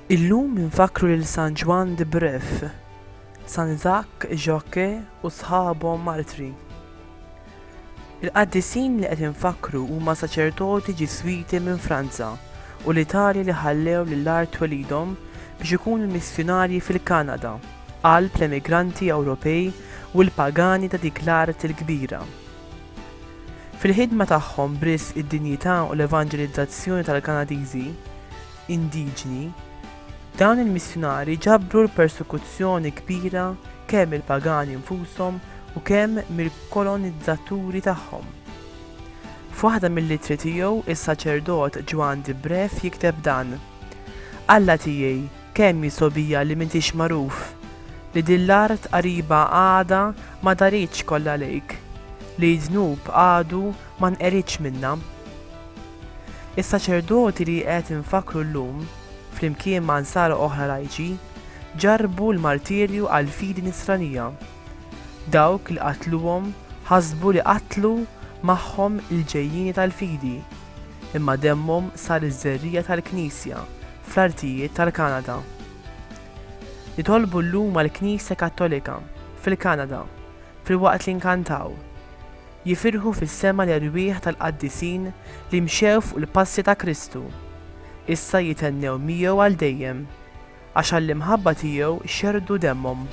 Illum infakru lil San Juan de Bref, San Isaac Joque u sħabhom martri. Il-qaddisin li qed infakru huma saċerdoti ġiswiti minn Franza u l-Italja li ħallew lill-art twelidhom biex ikunu missjonarji fil-Kanada, qalb l-emigranti Ewropej u l-pagani ta' dik l-art il-kbira. Fil-ħidma tagħhom bris id-dinjità u l-evanġelizzazzjoni tal-Kanadiżi indiġeni, dawn il-missjonari ġabru l-persekuzzjoni kbira kemm il-pagani infushom u kemm mill-kolonizzaturi tagħhom. F'waħda mill-littri tiegħu is-saċerdot Juan de Bref jikteb dan: Alla tiegħi kemm jisobija li m'intix magħruf, li din l-art qariba għada ma daritx kollha lejk, li jdnub għadu ma nqeritx minnha. Is-saċerdoti li qed infakru llum flimkien ma' nsara oħra lajċi ġarbu l-martirju għal fidi nisranija. Dawk li qatluhom ħasbu li qatlu magħhom il-ġejjini tal-fidi, imma demmhom sar iż-żerrija tal-Knisja fl-artijiet tal-Kanada. Jitolbu llum għall-Knisja Kattolika fil-Kanada filwaqt li nkantaw, jifirħu fis-sema l-irwieħ tal-qaddisin li mxew fuq il-passi ta' Kristu, issa jitennew miegħu għal dejjem għax għall-imħabba tiegħu xerdu demmhom.